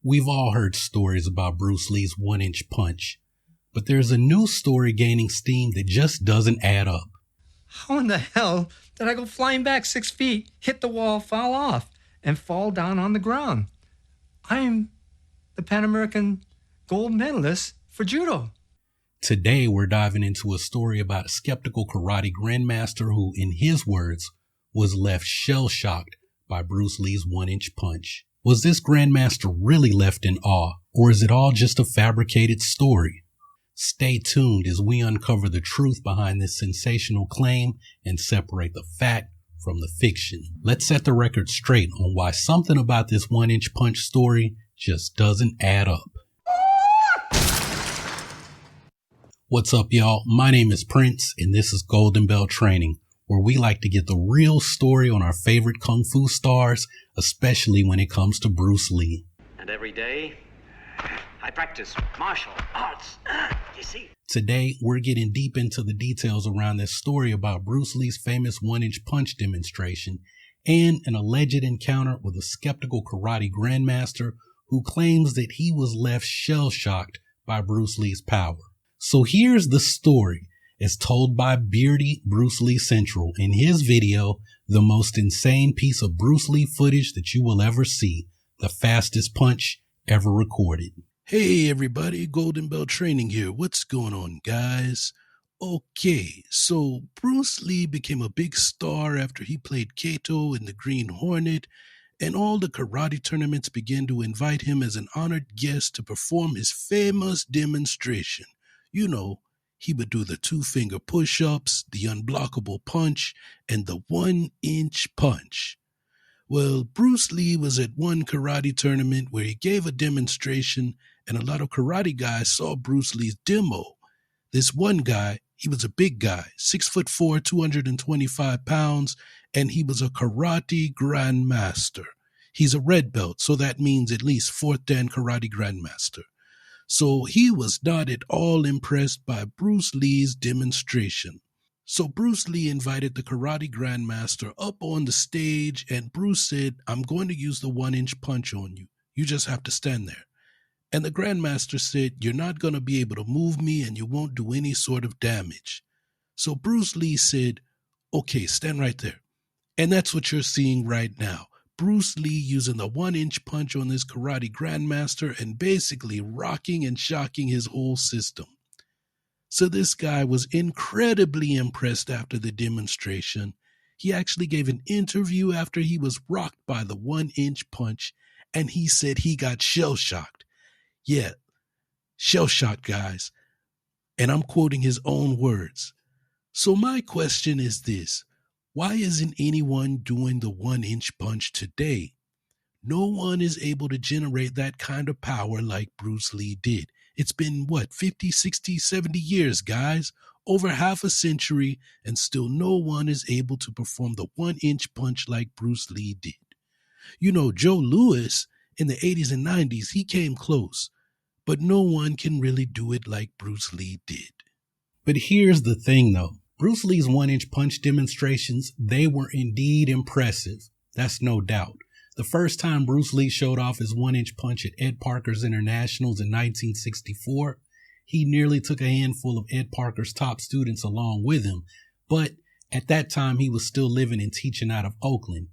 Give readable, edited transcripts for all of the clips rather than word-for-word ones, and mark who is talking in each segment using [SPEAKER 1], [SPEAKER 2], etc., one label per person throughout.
[SPEAKER 1] We've all heard stories about Bruce Lee's one-inch punch, but there's a new story gaining steam that just doesn't add up.
[SPEAKER 2] How in the hell did I go flying back 6 feet, hit the wall, fall off, and fall down on the ground? I'm the Pan American gold medalist for judo.
[SPEAKER 1] Today, we're diving into a story about a skeptical karate grandmaster who, in his words, was left shell-shocked by Bruce Lee's one-inch punch. Was this grandmaster really left in awe, or is it all just a fabricated story? Stay tuned as we uncover the truth behind this sensational claim and separate the fact from the fiction. Let's set the record straight on why something about this one-inch punch story just doesn't add up. What's up, y'all? My name is Prince, and this is Goldenbell Training, where we like to get the real story on our favorite kung fu stars, especially when it comes to Bruce Lee.
[SPEAKER 3] And every day, I practice martial arts. You see?
[SPEAKER 1] Today, we're getting deep into the details around this story about Bruce Lee's famous one-inch punch demonstration and an alleged encounter with a skeptical karate grandmaster who claims that he was left shell-shocked by Bruce Lee's power. So here's the story as told by Beardy Bruce Lee Central in his video, The Most Insane Piece of Bruce Lee Footage That You Will Ever See, the fastest punch ever recorded. Hey everybody, Goldenbell Training here. What's going on, guys? Okay, so Bruce Lee became a big star after he played Kato in the Green Hornet, and all the karate tournaments began to invite him as an honored guest to perform his famous demonstration. You know, he would do the 2-finger push-ups, the unblockable punch, and the 1-inch punch. Well, Bruce Lee was at one karate tournament where he gave a demonstration, and a lot of karate guys saw Bruce Lee's demo. This one guy, he was a big guy, 6'4", 225 pounds, and he was a karate grandmaster. He's a red belt, so that means at least 4th Dan karate grandmaster. So he was not at all impressed by Bruce Lee's demonstration. So Bruce Lee invited the karate grandmaster up on the stage, and Bruce said, "I'm going to use the 1-inch punch on you. You just have to stand there." And the grandmaster said, "You're not going to be able to move me and you won't do any sort of damage." So Bruce Lee said, "Okay, stand right there." And that's what you're seeing right now. Bruce Lee using the 1-inch punch on this karate grandmaster and basically rocking and shocking his whole system. So this guy was incredibly impressed after the demonstration. He actually gave an interview after he was rocked by the 1-inch punch, and he said he got shell-shocked. Yeah, shell-shocked, guys. And I'm quoting his own words. So my question is this: why isn't anyone doing the 1-inch punch today? No one is able to generate that kind of power like Bruce Lee did. It's been, 50, 60, 70 years, guys? Over half a century, and still no one is able to perform the 1-inch punch like Bruce Lee did. You know, Joe Louis, in the 80s and 90s, he came close, but no one can really do it like Bruce Lee did. But here's the thing, though. Bruce Lee's 1-inch punch demonstrations, they were indeed impressive. That's no doubt. The first time Bruce Lee showed off his 1-inch punch at Ed Parker's Internationals in 1964, he nearly took a handful of Ed Parker's top students along with him. But at that time, he was still living and teaching out of Oakland.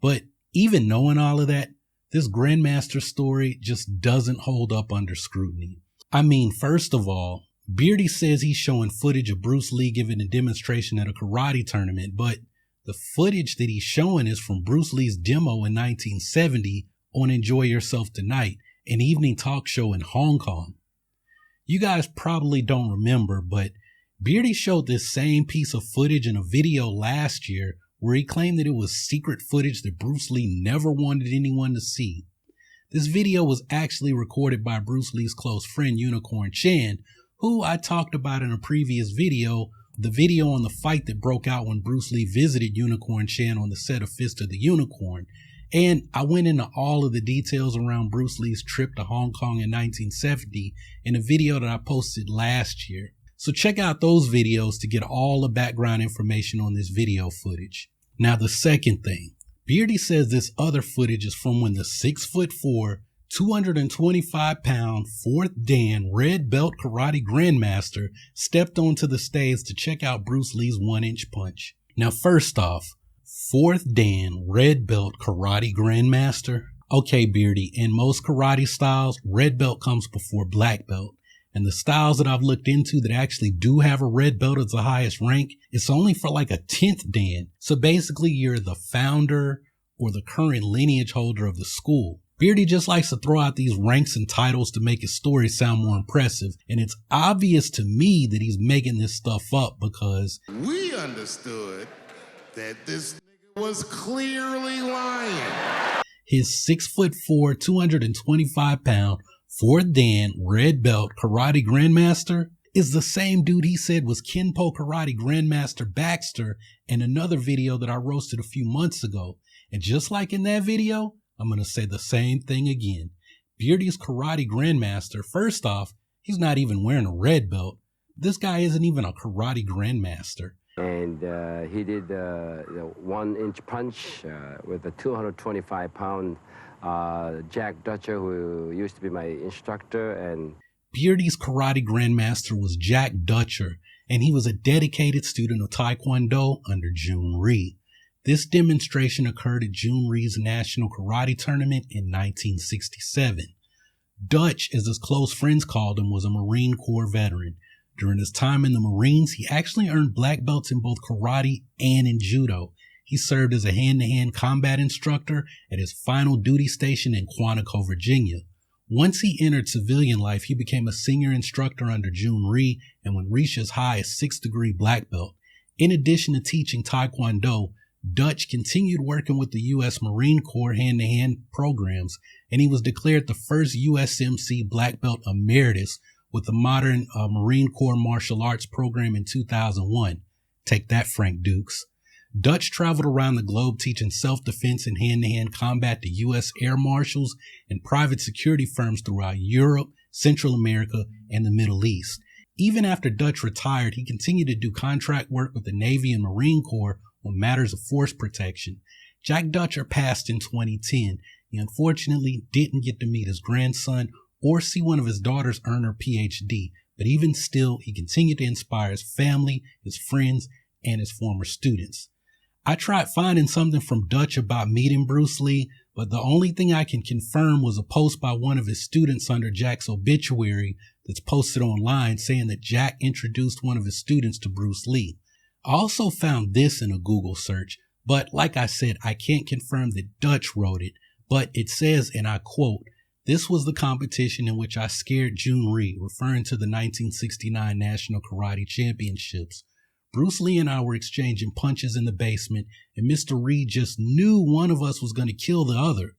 [SPEAKER 1] But even knowing all of that, this Grandmaster story just doesn't hold up under scrutiny. I mean, first of all, Beardy says he's showing footage of Bruce Lee giving a demonstration at a karate tournament, but the footage that he's showing is from Bruce Lee's demo in 1970 on Enjoy Yourself Tonight, an evening talk show in Hong Kong. You guys probably don't remember, but Beardy showed this same piece of footage in a video last year where he claimed that it was secret footage that Bruce Lee never wanted anyone to see. This video was actually recorded by Bruce Lee's close friend Unicorn Chan, who I talked about in a previous video, the video on the fight that broke out when Bruce Lee visited Unicorn Chan on the set of Fist of the Unicorn. And I went into all of the details around Bruce Lee's trip to Hong Kong in 1970 in a video that I posted last year. So check out those videos to get all the background information on this video footage. Now the second thing, Beardy says this other footage is from when the 6'4", 225-pound 4th Dan red belt karate grandmaster stepped onto the stage to check out Bruce Lee's 1-inch punch. Now first off, 4th Dan red belt karate grandmaster? Okay, Beardy, in most karate styles, red belt comes before black belt. And the styles that I've looked into that actually do have a red belt as the highest rank, it's only for like a 10th Dan. So basically you're the founder or the current lineage holder of the school. Beardy just likes to throw out these ranks and titles to make his story sound more impressive. And it's obvious to me that he's making this stuff up because
[SPEAKER 4] we understood that this nigga was clearly lying.
[SPEAKER 1] His 6'4", 225-pound 4th Dan red belt karate grandmaster is the same dude he said was Kenpo karate grandmaster Baxter in another video that I roasted a few months ago. And just like in that video, I'm going to say the same thing again. Beardy's karate grandmaster, first off, he's not even wearing a red belt. This guy isn't even a karate grandmaster.
[SPEAKER 5] And he did the 1-inch punch with a 225-pound Jack Dutcher, who used to be my instructor. And
[SPEAKER 1] Beardy's karate grandmaster was Jack Dutcher, and he was a dedicated student of Taekwondo under Jun Rhee. This demonstration occurred at Jun Rhee's National Karate Tournament in 1967. Dutch, as his close friends called him, was a Marine Corps veteran. During his time in the Marines, he actually earned black belts in both karate and in judo. He served as a hand-to-hand combat instructor at his final duty station in Quantico, Virginia. Once he entered civilian life, he became a senior instructor under Jun Rhee and would reach as high as 6th degree black belt. In addition to teaching Taekwondo, Dutch continued working with the U.S. Marine Corps hand-to-hand programs, and he was declared the first USMC black belt emeritus with the modern Marine Corps martial arts program in 2001. Take that, Frank Dukes. Dutch traveled around the globe teaching self-defense and hand-to-hand combat to U.S. air marshals and private security firms throughout Europe, Central America, and the Middle East. Even after Dutch retired, he continued to do contract work with the Navy and Marine Corps on matters of force protection. Jack Dutcher passed in 2010. He unfortunately didn't get to meet his grandson or see one of his daughters earn her PhD, but even still, he continued to inspire his family, his friends, and his former students. I tried finding something from Dutch about meeting Bruce Lee, but the only thing I can confirm was a post by one of his students under Jack's obituary that's posted online saying that Jack introduced one of his students to Bruce Lee. I also found this in a Google search, but like I said, I can't confirm that Dutch wrote it, but it says, and I quote, "This was the competition in which I scared Jun Rhee," referring to the 1969 National Karate Championships. Bruce Lee and I were exchanging punches in the basement, and Mr. Rhee just knew one of us was going to kill the other.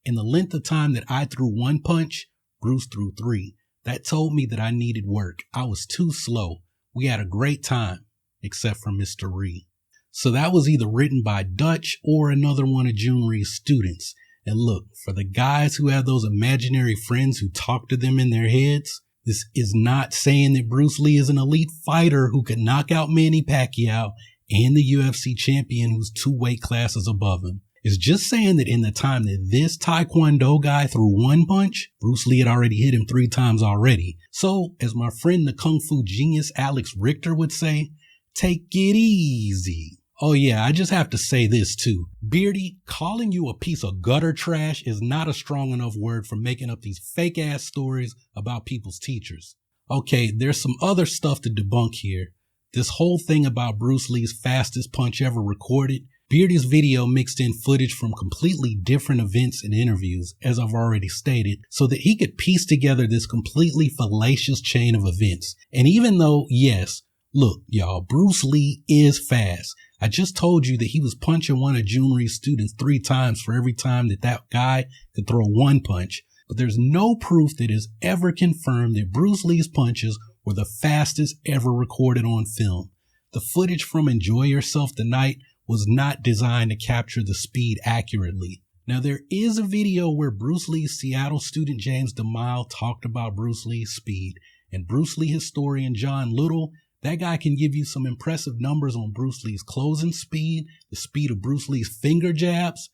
[SPEAKER 1] In the length of time that I threw one punch, Bruce threw 3. That told me that I needed work. I was too slow. We had a great time, except for Mr. Rhee. So that was either written by Dutch or another one of Jun Rhee's students. And look, for the guys who have those imaginary friends who talk to them in their heads, this is not saying that Bruce Lee is an elite fighter who could knock out Manny Pacquiao and the UFC champion who's 2 weight classes above him. It's just saying that in the time that this Taekwondo guy threw 1 punch, Bruce Lee had already hit him 3 times already. So, as my friend the Kung Fu genius Alex Richter would say, take it easy. Oh yeah, I just have to say this too. Beardy, calling you a piece of gutter trash is not a strong enough word for making up these fake ass stories about people's teachers. Okay, there's some other stuff to debunk here. This whole thing about Bruce Lee's fastest punch ever recorded, Beardy's video mixed in footage from completely different events and interviews, as I've already stated, so that he could piece together this completely fallacious chain of events. And even though, yes, look, y'all, Bruce Lee is fast. I just told you that he was punching one of Jun Rhee's students 3 times for every time that guy could throw 1 punch. But there's no proof that is ever confirmed that Bruce Lee's punches were the fastest ever recorded on film. The footage from Enjoy Yourself Tonight was not designed to capture the speed accurately. Now, there is a video where Bruce Lee's Seattle student James DeMille talked about Bruce Lee's speed, and Bruce Lee historian John Little, that guy can give you some impressive numbers on Bruce Lee's closing speed, the speed of Bruce Lee's finger jabs,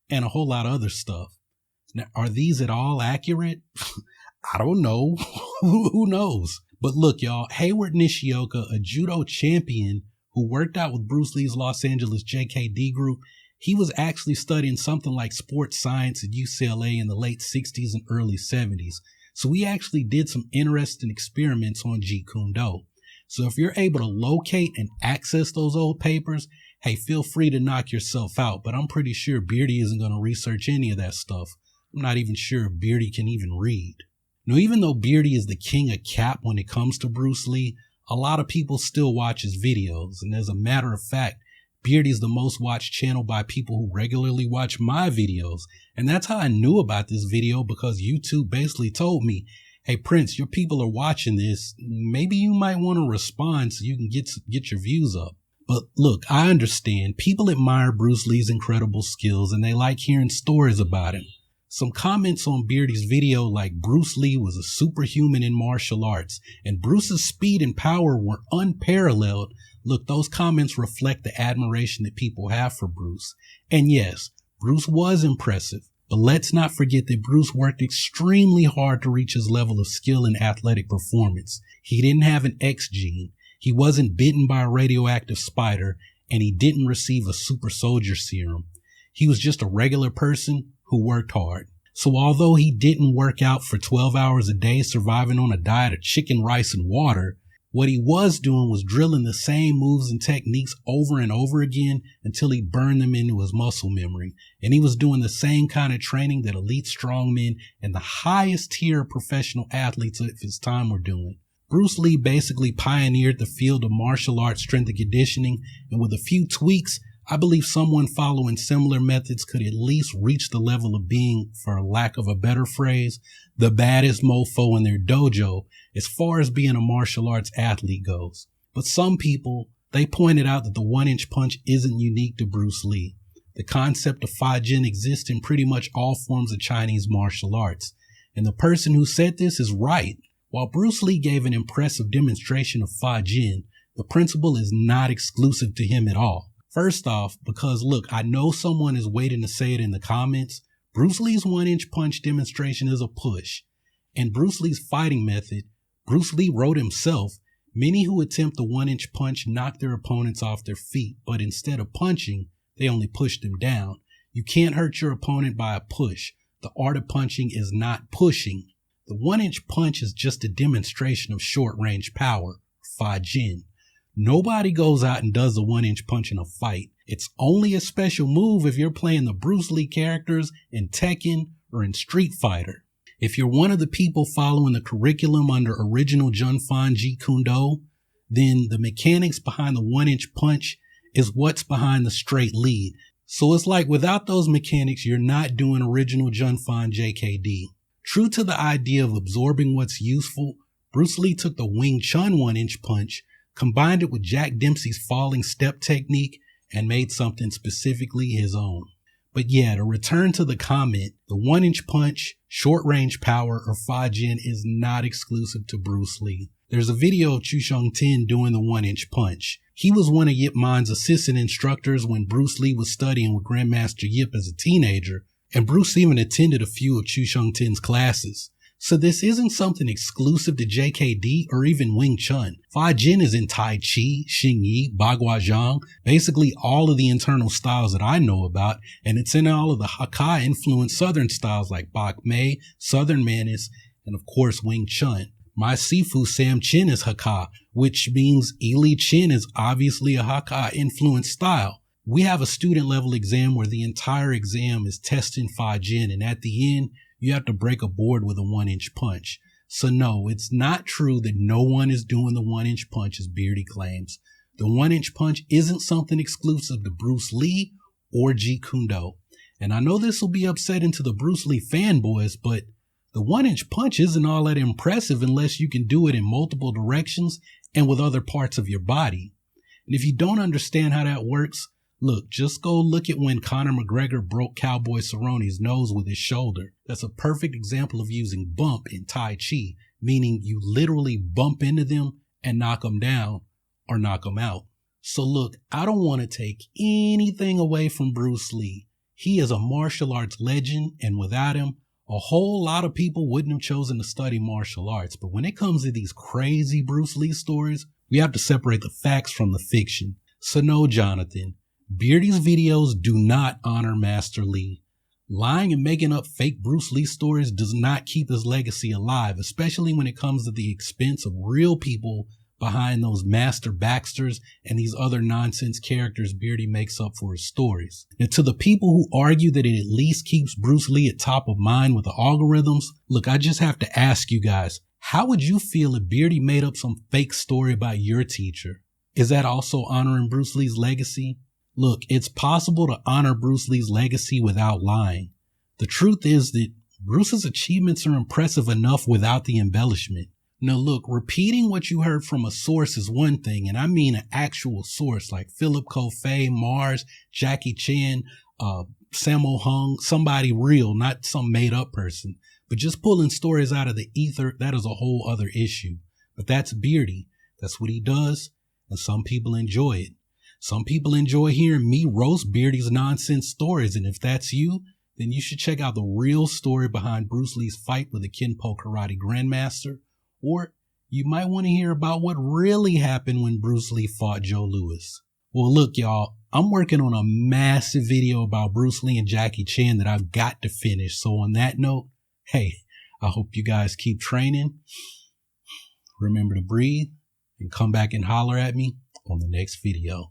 [SPEAKER 1] and a whole lot of other stuff. Now, are these at all accurate? I don't know. Who knows? But look, y'all, Hayward Nishioka, a judo champion who worked out with Bruce Lee's Los Angeles JKD group, he was actually studying something like sports science at UCLA in the late 60s and early 70s. So he actually did some interesting experiments on Jeet Kune Do. So if you're able to locate and access those old papers, hey, feel free to knock yourself out. But I'm pretty sure Beardy isn't going to research any of that stuff. I'm not even sure if Beardy can even read. Now, even though Beardy is the king of cap when it comes to Bruce Lee, a lot of people still watch his videos. And as a matter of fact, Beardy is the most watched channel by people who regularly watch my videos. And that's how I knew about this video, because YouTube basically told me, hey, Prince, your people are watching this. Maybe you might want to respond so you can get your views up. But look, I understand. People admire Bruce Lee's incredible skills and they like hearing stories about him. Some comments on Beardy's video like Bruce Lee was a superhuman in martial arts and Bruce's speed and power were unparalleled. Look, those comments reflect the admiration that people have for Bruce. And yes, Bruce was impressive, but let's not forget that Bruce worked extremely hard to reach his level of skill and athletic performance. He didn't have an X gene, he wasn't bitten by a radioactive spider, and he didn't receive a super soldier serum. He was just a regular person who worked hard. So although he didn't work out for 12 hours a day surviving on a diet of chicken, rice, and water, what he was doing was drilling the same moves and techniques over and over again until he burned them into his muscle memory. And he was doing the same kind of training that elite strongmen and the highest tier of professional athletes of his time were doing. Bruce Lee basically pioneered the field of martial arts strength and conditioning, and with a few tweaks, I believe someone following similar methods could at least reach the level of being, for lack of a better phrase, the baddest mofo in their dojo as far as being a martial arts athlete goes. But some people, they pointed out that the 1-inch punch isn't unique to Bruce Lee. The concept of Fa Jin exists in pretty much all forms of Chinese martial arts. And the person who said this is right. While Bruce Lee gave an impressive demonstration of Fa Jin, the principle is not exclusive to him at all. First off, because look, I know someone is waiting to say it in the comments, Bruce Lee's 1-inch punch demonstration is a push. And Bruce Lee's fighting method, Bruce Lee wrote himself, many who attempt the 1-inch punch knock their opponents off their feet, but instead of punching, they only push them down. You can't hurt your opponent by a push. The art of punching is not pushing. The 1-inch punch is just a demonstration of short-range power, Fa Jin. Nobody goes out and does a 1-inch punch in a fight. It's only a special move if you're playing the Bruce Lee characters in Tekken or in Street Fighter. If you're one of the people following the curriculum under original Junfan Jeet Kune Do, then the mechanics behind the 1-inch punch is what's behind the straight lead. So it's like without those mechanics, you're not doing original Junfan JKD. True to the idea of absorbing what's useful, Bruce Lee took the Wing Chun 1-inch punch, combined it with Jack Dempsey's falling step technique, and made something specifically his own. But yeah, to return to the comment, the 1-inch punch, short-range power, or Fa Jin is not exclusive to Bruce Lee. There's a video of Chu Sheng Tin doing the 1-inch punch. He was one of Yip Man's assistant instructors when Bruce Lee was studying with Grandmaster Yip as a teenager, and Bruce even attended a few of Chu Sheng Tin's classes. So this isn't something exclusive to JKD or even Wing Chun. Fa Jin is in Tai Chi, Xing Yi, Bagua Zhang, basically all of the internal styles that I know about, and it's in all of the Hakka influenced Southern styles like Bak Mei, Southern Manus, and of course Wing Chun. My Sifu Sam Chin is Hakka, which means Ili Chin is obviously a Hakka influenced style. We have a student level exam where the entire exam is testing Fa Jin, and at the end, you have to break a board with a 1-inch punch. So no, it's not true that no one is doing the 1-inch punch as Beardy claims. The 1-inch punch isn't something exclusive to Bruce Lee or Jeet Kune Do. And I know this will be upsetting to the Bruce Lee fanboys, but the 1-inch punch isn't all that impressive unless you can do it in multiple directions and with other parts of your body. And if you don't understand how that works, look, just go look at when Conor McGregor broke Cowboy Cerrone's nose with his shoulder. That's a perfect example of using bump in Tai Chi, meaning you literally bump into them and knock them down or knock them out. So look, I don't want to take anything away from Bruce Lee. He is a martial arts legend, and without him, a whole lot of people wouldn't have chosen to study martial arts. But when it comes to these crazy Bruce Lee stories, we have to separate the facts from the fiction. So no, Jonathan, Beardy's videos do not honor Master Lee. Lying and making up fake Bruce Lee stories does not keep his legacy alive, especially when it comes to the expense of real people behind those Master Baxters and these other nonsense characters Beardy makes up for his stories. Now, to the people who argue that it at least keeps Bruce Lee at top of mind with the algorithms, look, I just have to ask you guys, how would you feel if Beardy made up some fake story about your teacher? Is that also honoring Bruce Lee's legacy? Look, it's possible to honor Bruce Lee's legacy without lying. The truth is that Bruce's achievements are impressive enough without the embellishment. Now look, repeating what you heard from a source is one thing, and I mean an actual source like Philip Coffey, Mars, Jackie Chan, Sammo Hung, somebody real, not some made up person. But just pulling stories out of the ether, that is a whole other issue. But that's Beardy. That's what he does, and some people enjoy it. Some people enjoy hearing me roast Beardy's nonsense stories, and if that's you, then you should check out the real story behind Bruce Lee's fight with the Kenpo Karate Grandmaster. Or you might want to hear about what really happened when Bruce Lee fought Joe Louis. Well, look, y'all, I'm working on a massive video about Bruce Lee and Jackie Chan that I've got to finish. So on that note, hey, I hope you guys keep training. Remember to breathe and come back and holler at me on the next video.